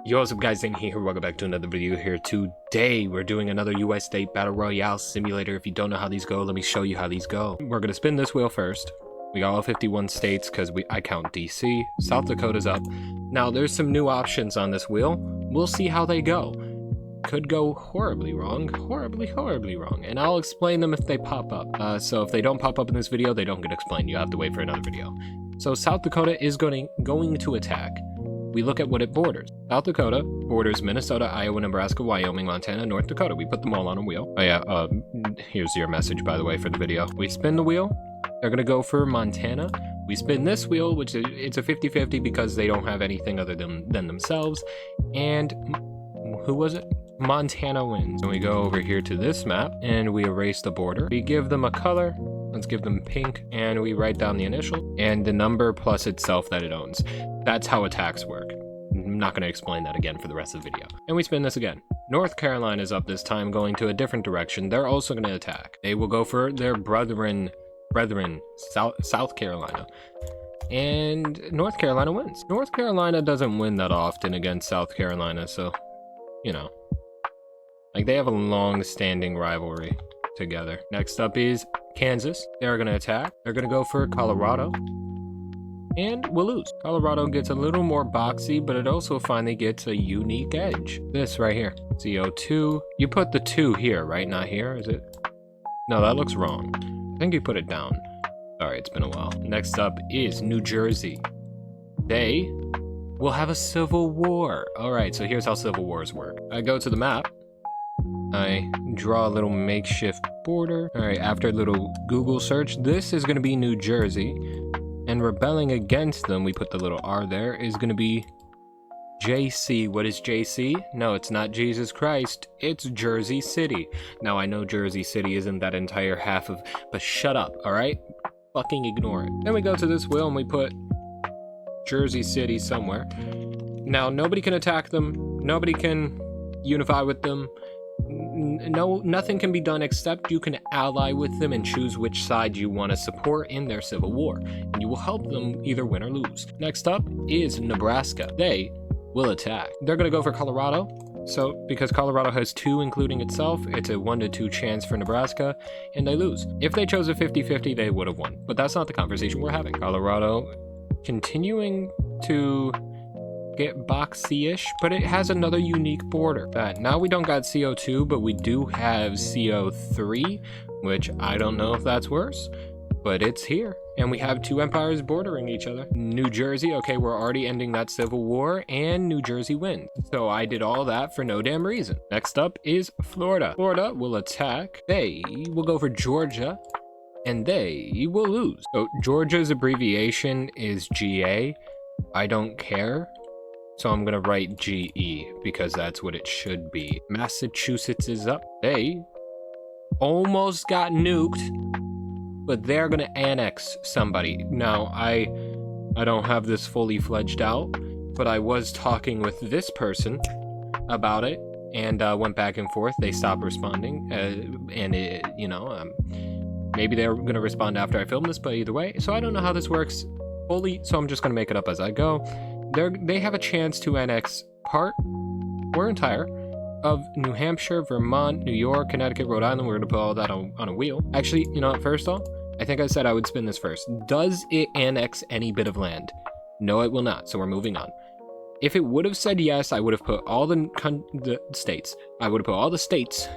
Yo, what's up guys, Zane here, welcome back to another video here. Today, we're doing another US State Battle Royale simulator. If you don't know how these go, let me show you how these go. We're gonna spin this wheel first. We got all 51 states because I count DC. South Dakota's up. Now, there's some new options on this wheel. We'll see how they go. Could go horribly wrong, horribly wrong, and I'll explain them if they pop up. So if they don't pop up in this video, they don't get explained. You have to wait for another video. So South Dakota is going to attack. We look at what it borders. South Dakota borders Minnesota, Iowa, Nebraska, Wyoming, Montana, North Dakota. We put them all on a wheel. Oh yeah, here's your message, by the way, for the video. We spin the wheel. They're gonna go for Montana. We spin this wheel, which is, it's a 50-50 because they don't have anything other than themselves. And who was it? Montana wins. And we go over here to this map and we erase the border. We give them a color. Let's give them pink, and we write down the initial and the number plus itself that it owns. That's how attacks work. I'm not going to explain that again for the rest of the video. And we spin this again. North Carolina is up this time, going to a different direction. They're also going to attack. They will go for their brethren, South Carolina. And North Carolina wins. North Carolina doesn't win that often against South Carolina, so, you know. Like, they have a long-standing rivalry together. Next up is Kansas. They're going to attack. They're going to go for Colorado. And we'll lose. Colorado gets a little more boxy, but it also finally gets a unique edge. This right here. CO2. You put the 2 here, right? Not here, is it? No, that looks wrong. I think you put it down. Sorry, it's been a while. Next up is New Jersey. They will have a civil war. All right, so here's how civil wars work. I go to the map. I draw a little makeshift border. All right, after a little Google search, this is going to be New Jersey. And rebelling against them, we put the little R there, is going to be JC. What is JC? No, it's not Jesus Christ. It's Jersey City. Now, I know Jersey City isn't that entire half of... But shut up, all right? Fucking ignore it. Then we go to this wheel and we put Jersey City somewhere. Now, nobody can attack them. Nobody can unify with them. No, nothing can be done except you can ally with them and choose which side you want to support in their civil war, and you will help them either win or lose. Next up is Nebraska. They will attack. They're going to go for Colorado. So because Colorado has 2 including itself, it's a 1 to 2 chance for Nebraska, and they lose. If they chose a 50-50, they would have won, but that's not the conversation we're having. Colorado continuing to get boxy-ish, but it has another unique border. Now we don't got CO2, but we do have CO3, which I don't know if that's worse, but it's here. And we have 2 empires bordering each other. New Jersey, okay, we're already ending that civil war, and New Jersey wins. So I did all that for no damn reason. Next up is Florida. Florida will attack. They will go for Georgia, and they will lose. So Georgia's abbreviation is GA. I don't care. So I'm gonna write GE because that's what it should be. Massachusetts is up. They almost got nuked, but they're gonna annex somebody. Now, I don't have this fully fledged out, but I was talking with this person about it and went back and forth. They stopped responding, and it, you know, maybe they're gonna respond after I film this, but either way. So I don't know how this works fully, so I'm just gonna make it up as I go. They have a chance to annex part or entire of New Hampshire, Vermont, New York, Connecticut, Rhode Island. We're going to put all that on a wheel. Actually, you know what, first off, I think I said I would spin this first. Does it annex any bit of land? No, it will not, so we're moving on. If it would have said yes, I would have put all the states. I would have put all the states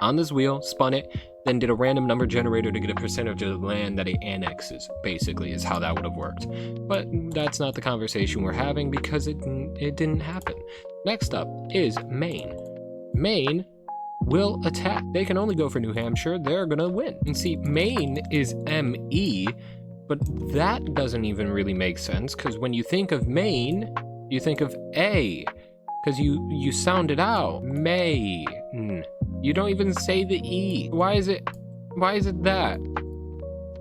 on this wheel, spun it, then did a random number generator to get a percentage of the land that it annexes, basically, is how that would have worked. But that's not the conversation we're having because it didn't happen. Next up is Maine. Maine will attack. They can only go for New Hampshire. They're gonna win. And see, Maine is ME, but that doesn't even really make sense because when you think of Maine, you think of A, because you sound it out. May. You don't even say the E. Why is it that?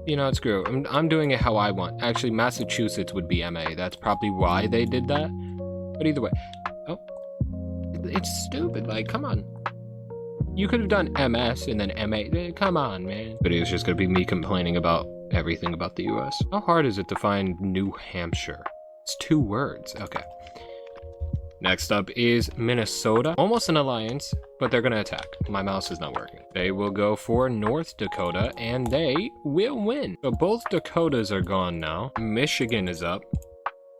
You know, screw it. I'm doing it how I want. Actually, Massachusetts would be MA. That's probably why they did that. But either way. Oh. It's stupid. Like, come on. You could have done MS and then MA. Come on, man. Video's just gonna be me complaining about everything about the US. How hard is it to find New Hampshire? It's 2 words. Okay. Next up is Minnesota. Almost an alliance, but they're gonna attack. My mouse is not working. They will go for North Dakota, and they will win. So both Dakotas are gone now. Michigan is up.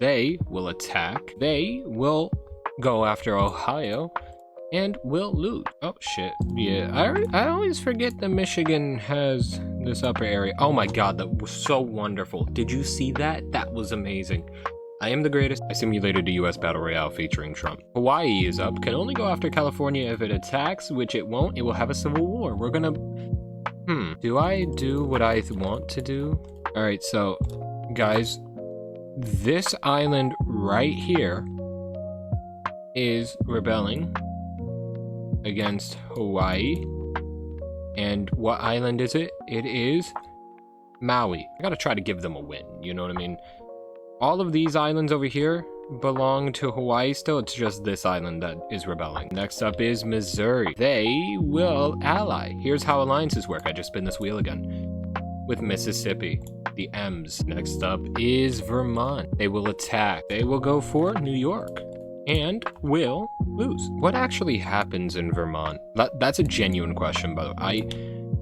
They will attack. They will go after Ohio, and will lose. Oh shit. Yeah, I always forget that Michigan has this upper area. Oh my god, that was so wonderful. Did you see that? That was amazing. I am the greatest. I simulated a US Battle Royale featuring Trump. Hawaii is up. Can only go after California if it attacks, which it won't. It will have a civil war. We're gonna... Do I do what I want to do? Alright, so, guys, this island right here is rebelling against Hawaii. And what island is it? It is Maui. I gotta try to give them a win, you know what I mean? All of these islands over here belong to Hawaii still. It's just this island that is rebelling. Next up is Missouri. They will ally. Here's how alliances work. I just spin this wheel again. With Mississippi, the M's. Next up is Vermont. They will attack. They will go for New York and will lose. What actually happens in Vermont? That's a genuine question, by the way. I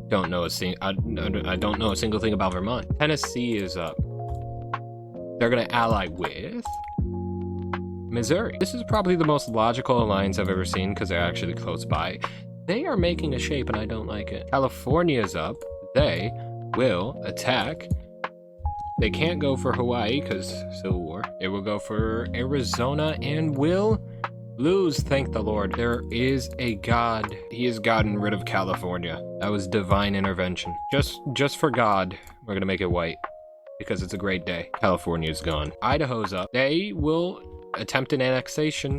don't know I don't know a single thing about Vermont. Tennessee is up. They're gonna ally with Missouri. This is probably the most logical alliance I've ever seen because they're actually close by. They are making a shape and I don't like it. California's up. They will attack. They can't go for Hawaii because Civil War. They will go for Arizona and will lose, thank the Lord. There is a God. He has gotten rid of California. That was divine intervention. Just for God, we're gonna make it white. Because it's a great day. California's gone. Idaho's up. They will attempt an annexation.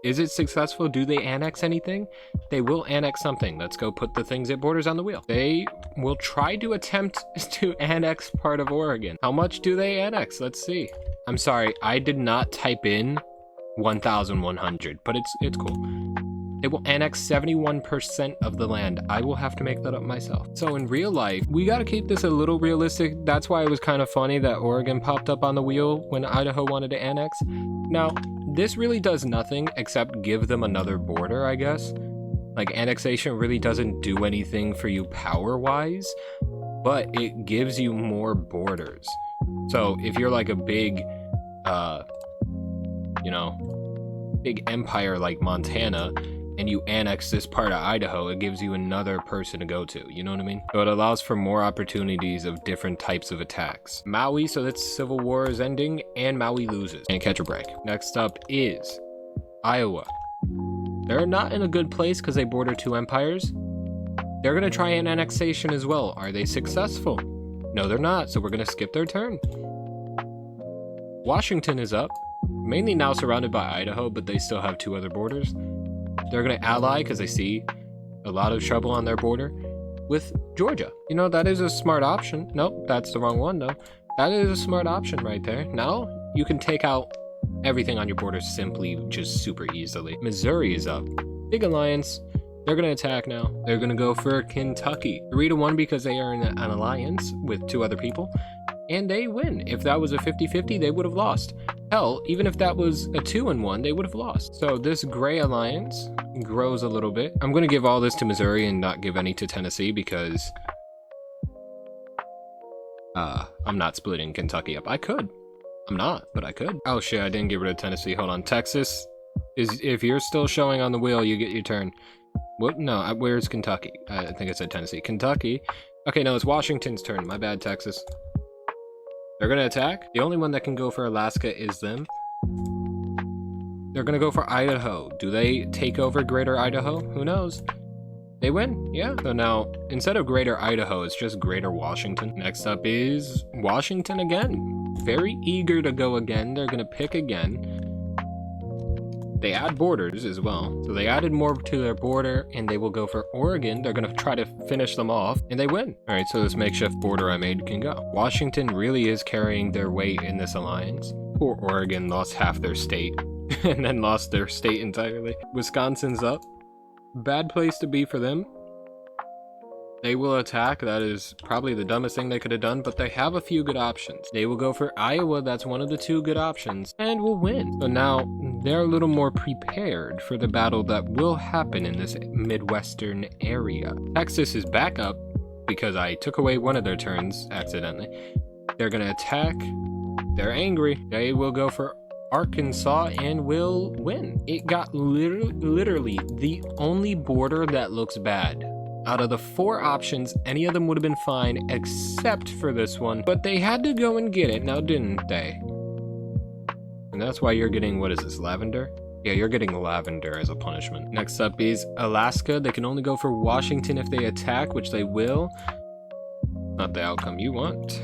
Is it successful? Do they annex anything? They will annex something. Let's go put the things it borders on the wheel. They will try to attempt to annex part of Oregon. How much do they annex? Let's see. I'm sorry, I did not type in 1,100, but it's cool. They will annex 71% of the land. I will have to make that up myself. So in real life, we gotta keep this a little realistic. That's why it was kind of funny that Oregon popped up on the wheel when Idaho wanted to annex. Now, this really does nothing except give them another border, I guess. Like, annexation really doesn't do anything for you power-wise, but it gives you more borders. So if you're like a big, big empire like Montana, and you annex this part of Idaho, it gives you another person to go to, you know what I mean? So it allows for more opportunities of different types of attacks. Maui, so that's Civil War is ending, and Maui loses. Can't catch a break. Next up is Iowa. They're not in a good place because they border two empires. They're gonna try an annexation as well. Are they successful? No, they're not, so we're gonna skip their turn. Washington is up, mainly now surrounded by Idaho, but they still have two other borders. They're gonna ally because they see a lot of trouble on their border with Georgia. You know, that is a smart option. Nope, that's the wrong one though. That is a smart option right there. Now you can take out everything on your border simply, just super easily. Missouri is up. Big alliance. They're gonna attack now. They're gonna go for Kentucky. 3-1 because they are in an alliance with two other people. And they win. If that was a 50-50, they would have lost. Hell, even if that was a 2-1, they would have lost. So this gray alliance grows a little bit. I'm going to give all this to Missouri and not give any to Tennessee because I'm not splitting Kentucky up. I could. I'm not, but I could. Oh shit, I didn't get rid of Tennessee. Hold on. Texas is, if you're still showing on the wheel, you get your turn. What? No, where's Kentucky? I think I said Tennessee. Kentucky. Okay, no, it's Washington's turn. My bad, Texas. They're gonna attack. The only one that can go for Alaska is them. They're gonna go for Idaho. Do they take over Greater Idaho? Who knows? They win, yeah. So now, instead of Greater Idaho, it's just Greater Washington. Next up is Washington again. Very eager to go again. They're gonna pick again. They add borders as well. So they added more to their border and they will go for Oregon. They're gonna try to finish them off and they win. All right, so this makeshift border I made can go. Washington really is carrying their weight in this alliance. Poor Oregon lost half their state and then lost their state entirely. Wisconsin's up. Bad place to be for them. They will attack. That is probably the dumbest thing they could have done, but they have a few good options. They will go for Iowa. That's one of the two good options and will win. So now they're a little more prepared for the battle that will happen in this Midwestern area. Texas is back up because I took away one of their turns accidentally. They're gonna attack. They're angry. They will go for Arkansas and will win. It got literally the only border that looks bad. Out of the 4 options, any of them would have been fine except for this one, but they had to go and get it now, didn't they? And that's why you're getting, what is this, lavender? Yeah, you're getting lavender as a punishment. Next up is Alaska. They can only go for Washington if they attack, which they will. Not the outcome you want.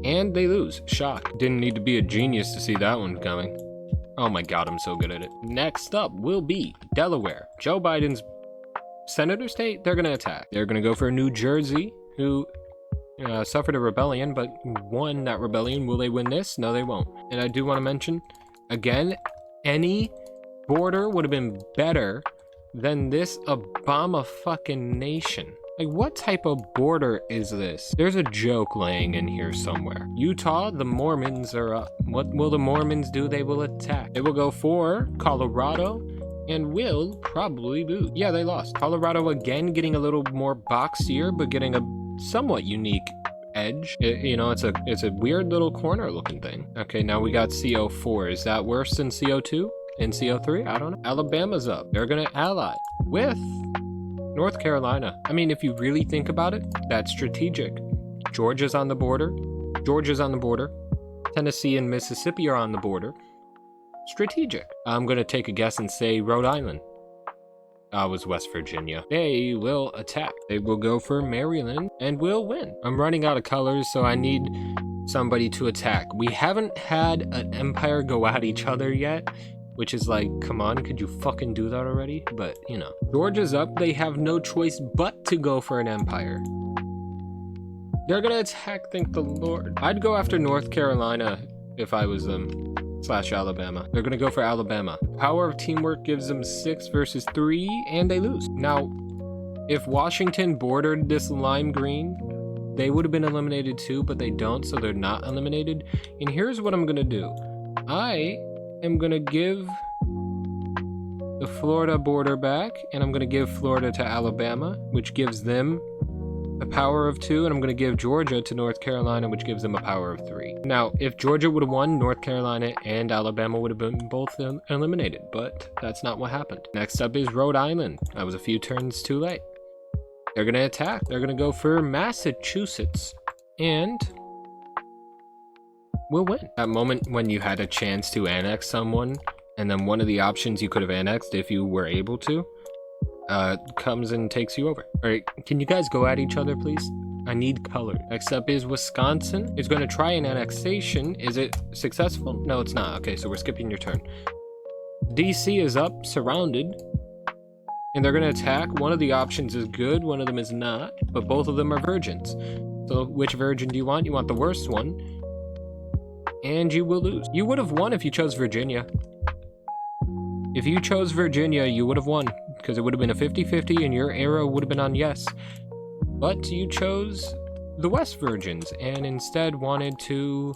And they lose. Shock. Didn't need to be a genius to see that one coming. Oh my god, I'm so good at it. Next up will be Delaware. Joe Biden's senator state. They're gonna attack. They're gonna go for New Jersey, who suffered a rebellion, but won that rebellion. Will they win this? No, they won't. And I do want to mention, again, any border would have been better than this Obama fucking nation. Like, what type of border is this? There's a joke laying in here somewhere. Utah, the Mormons are up. What will the Mormons do? They will attack. They will go for Colorado and will probably lose. Yeah, they lost. Colorado again getting a little more boxier, but getting a somewhat unique edge. You know, it's a weird little corner looking thing. Okay, now we got CO4. Is that worse than CO2 and CO3? I don't know. Alabama's up. They're gonna ally with North Carolina. I mean, if you really think about it, that's strategic. Georgia's on the border. Georgia's on the border. Tennessee and Mississippi are on the border. Strategic. I'm gonna take a guess and say Rhode Island. It was West Virginia. They will attack. They will go for Maryland and will win. I'm running out of colors, so I need somebody to attack. We haven't had an empire go at each other yet, which is like, come on, could you fucking do that already? But, you know. Georgia's up. They have no choice but to go for an empire. They're gonna attack, thank the Lord. I'd go after North Carolina if I was them. / Alabama. They're gonna go for Alabama. Power of teamwork gives them 6 versus 3, and they lose. Now, if Washington bordered this lime green, they would have been eliminated too, but they don't, so they're not eliminated. And here's what I'm gonna do. I am gonna give the Florida border back, and I'm gonna give Florida to Alabama, which gives them a power of 2, and I'm going to give Georgia to North Carolina, which gives them a power of 3. Now, if Georgia would have won, North Carolina and Alabama would have been both eliminated, but that's not what happened. Next up is Rhode Island. I was a few turns too late. They're going to attack. They're going to go for Massachusetts, and will win. That moment when you had a chance to annex someone, and then one of the options you could have annexed if you were able to, comes and takes you over. All right, can you guys go at each other, please? I need color. Next up is Wisconsin. It's going to try an annexation. Is it successful? No, it's not. Okay, so we're skipping your turn. DC is up, surrounded, and they're going to attack. One of the options is good, one of them is not, but both of them are virgins. So which virgin do you want? You want the worst one, and you will lose. You would have won if you chose Virginia. If you chose Virginia, you would have won, because it would have been a 50-50 and your arrow would have been on yes. But you chose the West Virgins and instead wanted to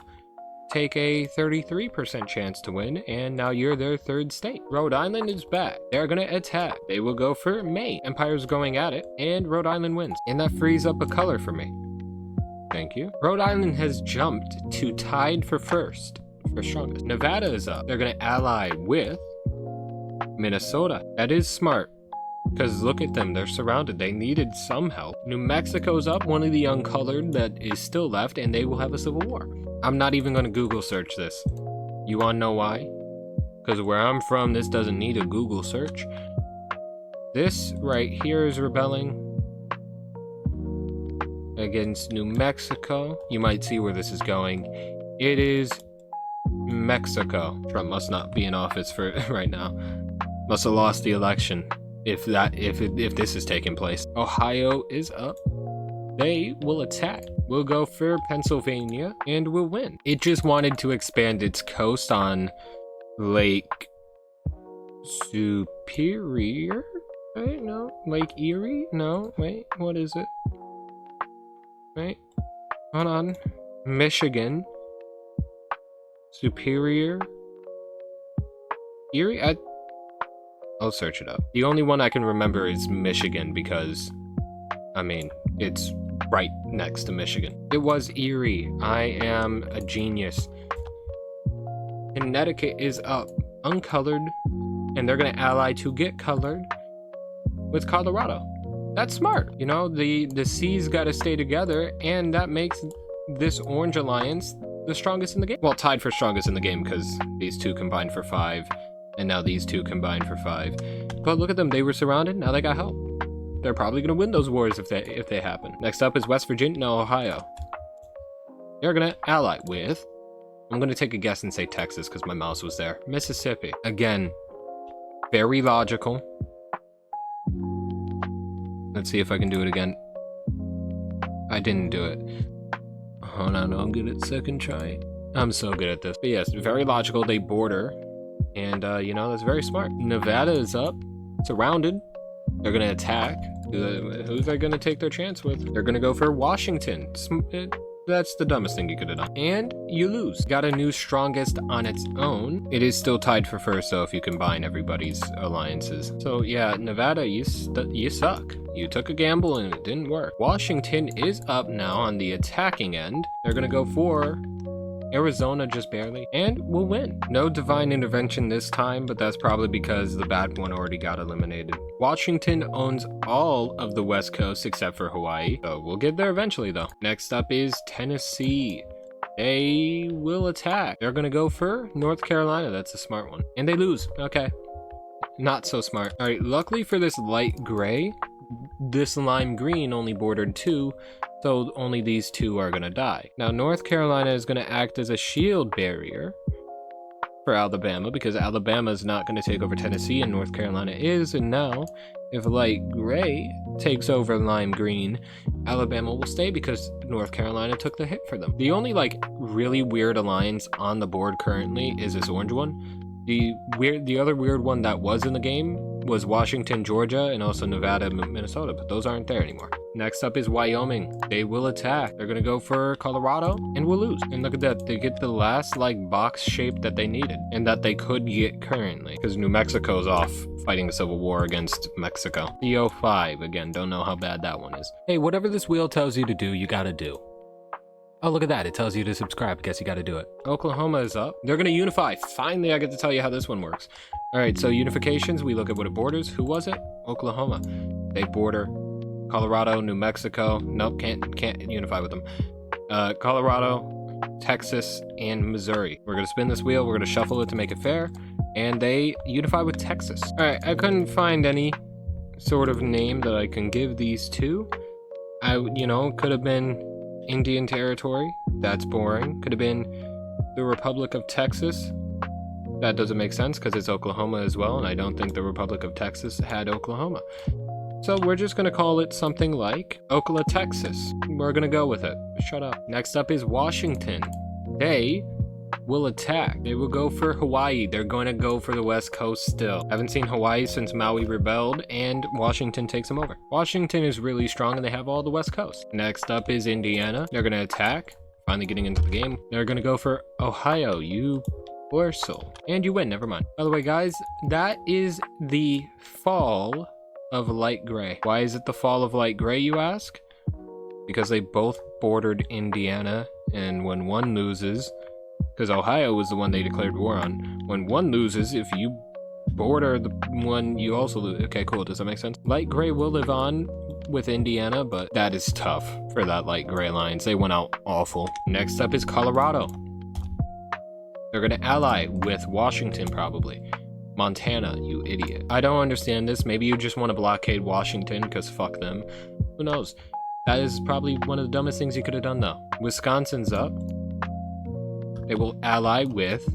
take a 33% chance to win, and now you're their 3rd state. Rhode Island is back. They're gonna attack. They will go for Maine. Empire's going at it, and Rhode Island wins. And that frees up a color for me. Thank you. Rhode Island has jumped to tied for 1st, for strongest. Nevada is up. They're gonna ally with Minnesota. That is smart, because look at them, they're surrounded. They needed some help. New Mexico's up, one of the uncolored that is still left, and they will have a civil war. I'm not even going to Google search this. You want to know why? Because where I'm from, this doesn't need a Google search. This right here is rebelling against New Mexico. You might see where this is going. It is Mexico. Trump must not be in office for right now. Must have lost the election if this is taking place. Ohio is up. They will attack. We'll go for Pennsylvania and we'll win. It just wanted to expand its coast on Lake Superior. Wait, no. Lake Erie? No, wait, what is it? Wait, hold on. Michigan. Superior. Erie? I'll search it up. The only one I can remember is Michigan because, I mean, it's right next to Michigan. It was Erie. I am a genius. Connecticut is up, uncolored, and they're gonna ally to get colored with Colorado. That's smart. You know, the C's gotta stay together, and that makes this Orange Alliance the strongest in the game. Well, tied for strongest in the game because these two combined for 5, and now these two combined for 5. But look at them, they were surrounded, now they got help. They're probably gonna win those wars if they happen. Next up is West Virginia, no, Ohio. They're gonna ally with, I'm gonna take a guess and say Texas because my mouse was there. Mississippi. Again, very logical. Let's see if I can do it again. I didn't do it. Hold on, I'm good at second try. I'm so good at this. But yes, very logical. They border. And, you know, that's very smart. Nevada is up. Surrounded. They're going to attack. Who's they going to take their chance with? They're going to go for Washington. That's the dumbest thing you could have done. And you lose. Got a new strongest on its own. It is still tied for first, though, if you combine everybody's alliances. So, yeah, Nevada, you suck. You took a gamble and it didn't work. Washington is up now on the attacking end. They're going to go for Arizona just barely, and we'll win. No divine intervention this time, but that's probably because the bad one already got eliminated. Washington owns all of the West Coast except for Hawaii, so we'll get there eventually though. Next up is Tennessee. They will attack. They're gonna go for North Carolina. That's a smart one. And they lose. Okay. Not so smart. All right, luckily for this light gray, this lime green only bordered 2, so only these 2 are gonna die. Now North Carolina is gonna act as a shield barrier for Alabama because Alabama is not gonna take over Tennessee and North Carolina is, and now if light gray takes over lime green, Alabama will stay because North Carolina took the hit for them. The only like really weird alliance on the board currently is this orange one. The other weird one that was in the game was Washington, Georgia, and also Nevada, Minnesota, but those aren't there anymore. Next up is Wyoming. They will attack. They're gonna go for Colorado, and we'll lose. And look at that, they get the last like box shape that they needed, and that they could get currently, because New Mexico's off fighting a civil war against Mexico. CO5, again, don't know how bad that one is. Hey, whatever this wheel tells you to do, you gotta do. Oh, look at that. It tells you to subscribe. Guess you got to do it. Oklahoma is up. They're going to unify. Finally, I get to tell you how this one works. All right, so unifications, we look at what it borders. Who was it? Oklahoma. They border Colorado, New Mexico. Nope, can't unify with them. Colorado, Texas, and Missouri. We're going to spin this wheel. We're going to shuffle it to make it fair. And they unify with Texas. All right, I couldn't find any sort of name that I can give these two. Could have been Indian Territory. That's boring. Could have been the Republic of Texas. That doesn't make sense because it's Oklahoma as well, and I don't think the Republic of Texas had Oklahoma. So we're just going to call it something like Oklahoma, Texas. We're going to go with it. Shut up. Next up is Washington. They will attack. They will go for Hawaii. They're going to go for the West Coast still. Haven't seen Hawaii since Maui rebelled, and Washington takes them over. Washington is really strong, and they have all the West Coast. Next up is Indiana. They're going to attack. Finally getting into the game. They're going to go for Ohio. You morsel. And you win. Never mind. By the way, guys, that is the fall of light gray. Why is it the fall of light gray, you ask? Because they both bordered Indiana, and when one loses, because Ohio was the one they declared war on. When one loses, if you border the one, you also lose. Okay, cool. Does that make sense? Light gray will live on with Indiana, but that is tough for that light gray alliance. They went out awful. Next up is Colorado. They're going to ally with Washington, probably. Montana, you idiot. I don't understand this. Maybe you just want to blockade Washington, because fuck them. Who knows? That is probably one of the dumbest things you could have done, though. Wisconsin's up. They will ally with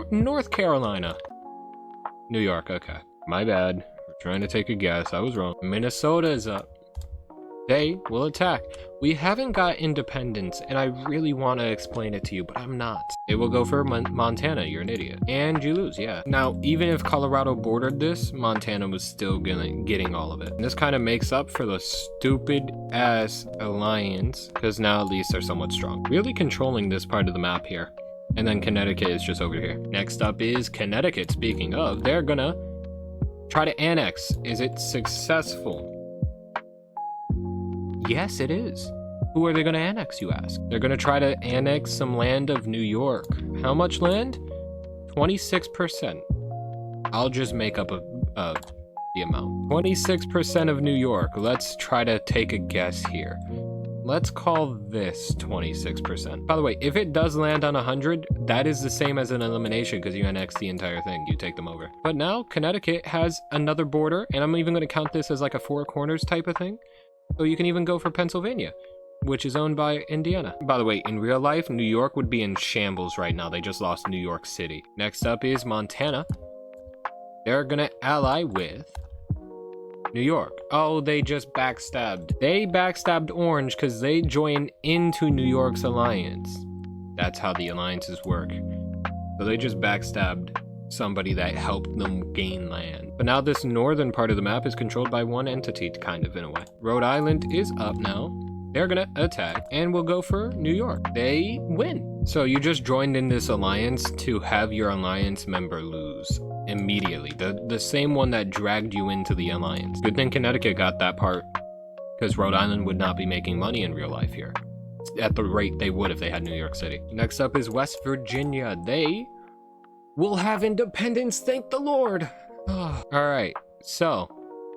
North Carolina. New York, okay. My bad. We're trying to take a guess. I was wrong. Minnesota is up. They will attack. We haven't got independence, and I really want to explain it to you, but I'm not. They will go for Montana. You're an idiot. And you lose, yeah. Now, even if Colorado bordered this, Montana was still getting all of it. And this kind of makes up for the stupid-ass alliance, because now at least they're somewhat strong. Really controlling this part of the map here. And then Connecticut is just over here. Next up is Connecticut. Speaking of, they're gonna try to annex. Is it successful? Yes, it is. Who are they gonna annex, you ask? They're gonna try to annex some land of New York. How much land? 26%. I'll just make up the amount. 26% of New York. Let's try to take a guess here. Let's call this 26%. By the way, if it does land on 100, that is the same as an elimination because you annex the entire thing. You take them over. But now Connecticut has another border, and I'm even going to count this as like a four corners type of thing. So you can even go for Pennsylvania, which is owned by Indiana. By the way, in real life, New York would be in shambles right now. They just lost New York City. Next up is Montana. They're going to ally with New York. Oh, they just backstabbed. They backstabbed Orange because they joined into New York's alliance. That's how the alliances work. So they just backstabbed somebody that helped them gain land. But now this northern part of the map is controlled by one entity, kind of, in a way. Rhode Island is up now. They're gonna attack, and we'll go for New York. They win. So you just joined in this alliance to have your alliance member lose immediately. The same one that dragged you into the alliance. Good thing Connecticut got that part, because Rhode Island would not be making money in real life here at the rate they would if they had New York City. Next up is West Virginia. They will have independence, thank the Lord. All right, so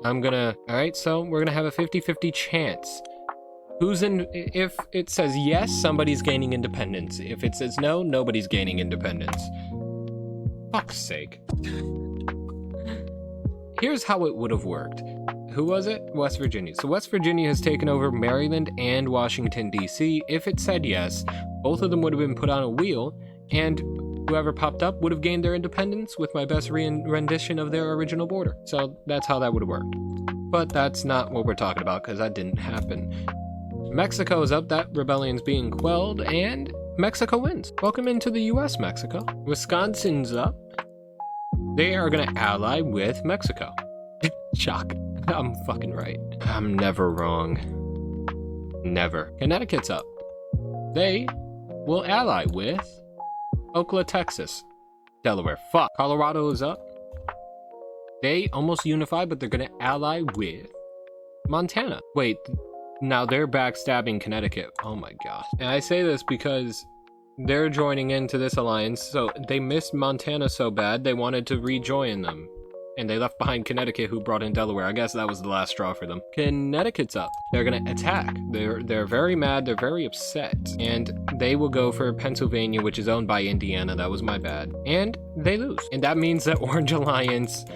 we're gonna have a 50-50 chance. Who's in? If it says yes, somebody's gaining independence. If it says no, nobody's gaining independence. Fuck's sake. Here's how it would have worked. Who was it? West Virginia. So West Virginia has taken over Maryland and Washington, D.C. If it said yes, both of them would have been put on a wheel, and whoever popped up would have gained their independence with my best rendition of their original border. So that's how that would have worked. But that's not what we're talking about, because that didn't happen. Mexico is up, that rebellion's being quelled, and Mexico wins. Welcome into the US, Mexico. Wisconsin's up. They are gonna ally with Mexico. Shock. I'm fucking right. I'm never wrong. Never. Connecticut's up. They will ally with Oklahoma, Texas. Delaware. Fuck. Colorado is up. They almost unify, but they're gonna ally with Montana. Wait. Now they're backstabbing Connecticut. Oh my god. And I say this because they're joining into this alliance, so they missed Montana so bad they wanted to rejoin them. And they left behind Connecticut, who brought in Delaware. I guess that was the last straw for them. Connecticut's up. They're gonna attack. They're very mad, they're very upset. And they will go for Pennsylvania, which is owned by Indiana. That was my bad. And they lose. And that means that Orange Alliance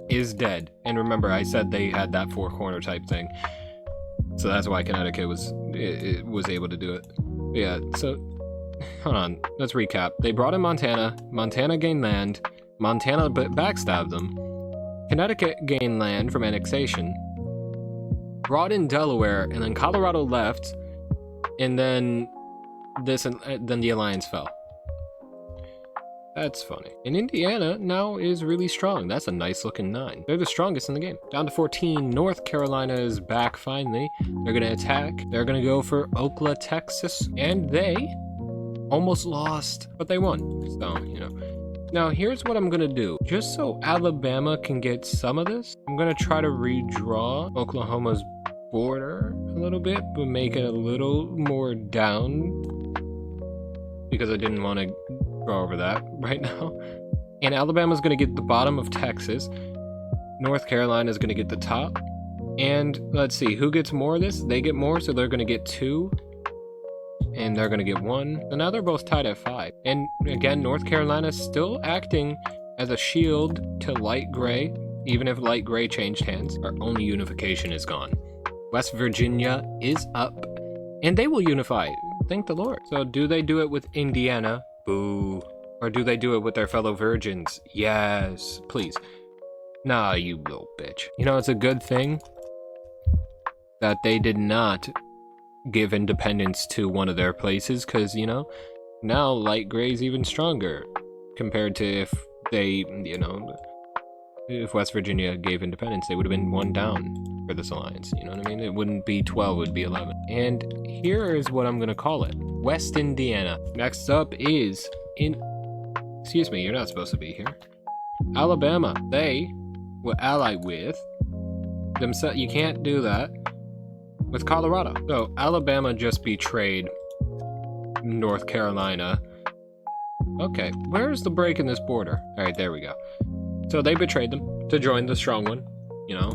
is dead. And remember, I said they had that four corner type thing. So that's why Connecticut was able to do it. But yeah, so hold on, let's recap. They brought in Montana. Montana gained land. Montana backstabbed them. Connecticut gained land from annexation. Brought in Delaware, and then Colorado left, and then then the alliance fell. That's funny. And Indiana now is really strong. That's a nice looking 9. They're the strongest in the game. Down to 14. North Carolina is back finally. They're gonna attack. They're gonna go for Oklahoma, Texas. And they almost lost, but they won. So, you know. Now here's what I'm gonna do. Just so Alabama can get some of this, I'm gonna try to redraw Oklahoma's border a little bit, but make it a little more down, because I didn't want to go over that right now. And Alabama's going to get the bottom of Texas. North Carolina is going to get the top. And let's see, who gets more of this? They get more, so they're going to get 2. And they're going to get 1. So now they're both tied at 5. And again, North Carolina's still acting as a shield to light gray. Even if light gray changed hands, our only unification is gone. West Virginia is up. And they will unify. Thank the Lord. So do they do it with Indiana? Boo. Or do they do it with their fellow virgins? Yes, please. Nah, you little bitch. You know, it's a good thing that they did not give independence to one of their places, because, you know, now light gray's even stronger compared to if they, you know, if West Virginia gave independence, they would have been 1 down for this alliance. You know what I mean? It wouldn't be 12, it would be 11. And here is what I'm going to call it. West Indiana. Next up is Excuse me, you're not supposed to be here. Alabama, they were allied with themselves. You can't do that with Colorado. So Alabama just betrayed North Carolina. Okay, where's the break in this border? All right, there we go. So they betrayed them to join the strong one. You know,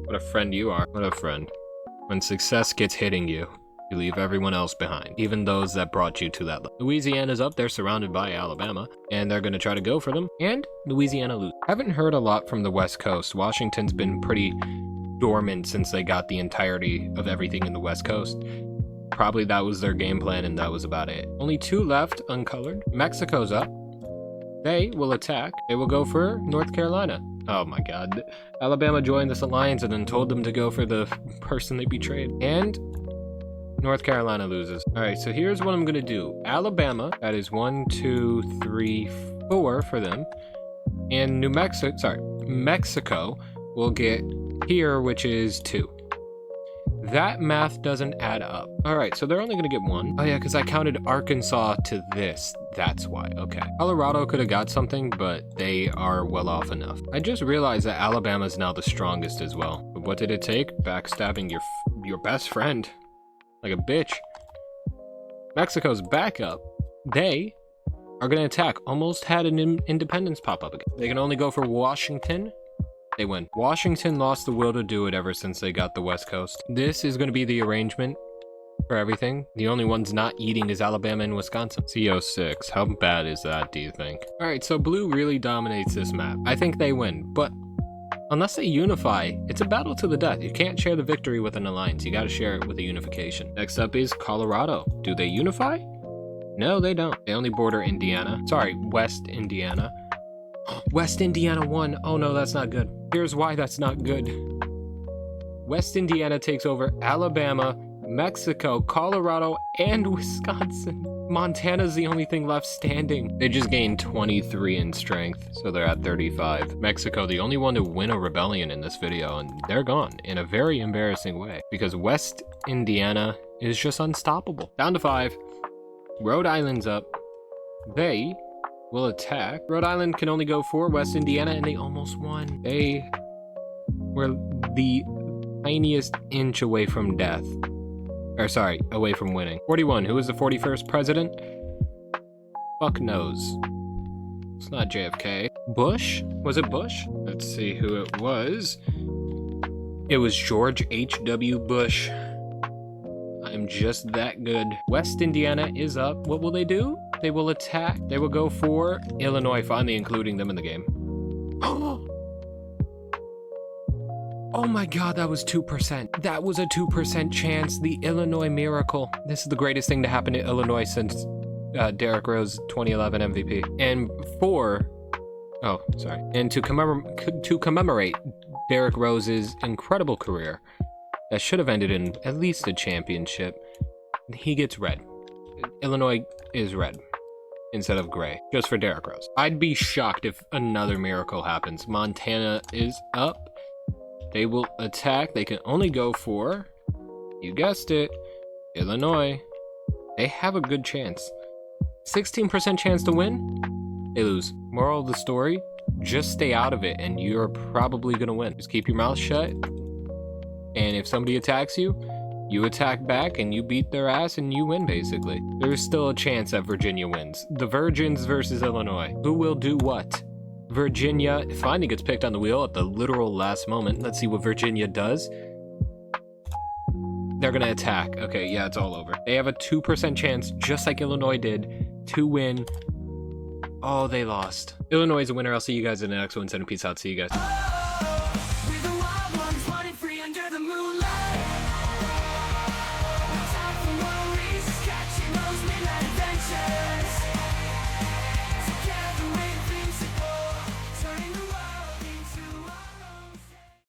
what a friend you are. What a friend. When success gets hitting you, you leave everyone else behind, even those that brought you to that level. Louisiana's up, they're surrounded by Alabama, and they're gonna try to go for them, and Louisiana lose. Haven't heard a lot from the West Coast. Washington's been pretty dormant since they got the entirety of everything in the West Coast. Probably that was their game plan, and that was about it. Only 2 left, uncolored. Mexico's up. They will attack. They will go for North Carolina. Oh my god. Alabama joined this alliance and then told them to go for the person they betrayed. And North Carolina loses. Alright, so here's what I'm gonna do. Alabama, that is 1, 2, 3, 4 for them. And Mexico will get here, which is 2. That math doesn't add up. Alright, so they're only gonna get 1. Oh yeah, because I counted Arkansas to this. That's why. Okay. Colorado could have got something, but they are well off enough. I just realized that Alabama is now the strongest as well. But what did it take? Backstabbing your best friend. Like a bitch. Mexico's back up. They are gonna attack. Almost had an independence pop up again. They can only go for Washington. They win. Washington lost the will to do it ever since they got the West Coast. This is gonna be the arrangement for everything. The only ones not eating is Alabama and Wisconsin. CO6, how bad is that, do you think? Alright, so blue really dominates this map. I think they win, but unless they unify, it's a battle to the death. You can't share the victory with an alliance. You gotta share it with a unification. Next up is Colorado. Do they unify? No, they don't. They only border Indiana. Sorry, West Indiana. West Indiana won. Oh no, that's not good. Here's why that's not good. West Indiana takes over Alabama, Mexico, Colorado, and Wisconsin. Montana's the only thing left standing. They just gained 23 in strength, so they're at 35. Mexico, the only one to win a rebellion in this video, and they're gone in a very embarrassing way because West Indiana is just unstoppable. Down to 5. Rhode Island's up. They will attack. Rhode Island can only go for West Indiana, and they almost won. They were the tiniest inch away from death. Or sorry, away from winning. 41, who was the 41st president? Fuck knows. It's not JFK. Bush? Was it Bush? Let's see who it was. It was George H.W. Bush. I'm just that good. West Indiana is up. What will they do? They will attack. They will go for Illinois, finally including them in the game. Oh my god, that was 2%. That was a 2% chance. The Illinois miracle. This is the greatest thing to happen to Illinois since Derrick Rose 2011 MVP. And to commemorate Derrick Rose's incredible career that should have ended in at least a championship, he gets red. Illinois is red instead of gray, just for Derrick Rose. I'd be shocked if another miracle happens. Montana is up. They will attack. They can only go for, you guessed it, Illinois. They have a good chance. 16% chance to win. They lose. Moral of the story, just stay out of it and you're probably gonna win. Just keep your mouth shut. And if somebody attacks you, you attack back and you beat their ass and you win, basically. There's still a chance that Virginia wins. The Virgins versus Illinois. Who will do what? Virginia finally gets picked on the wheel at the literal last moment. Let's see what Virginia does. They're gonna attack. Okay, yeah, it's all over. They have a 2% chance, just like Illinois did, to win. Oh, they lost. Illinois is a winner. I'll see you guys in the next one. Send a peace out. See you guys.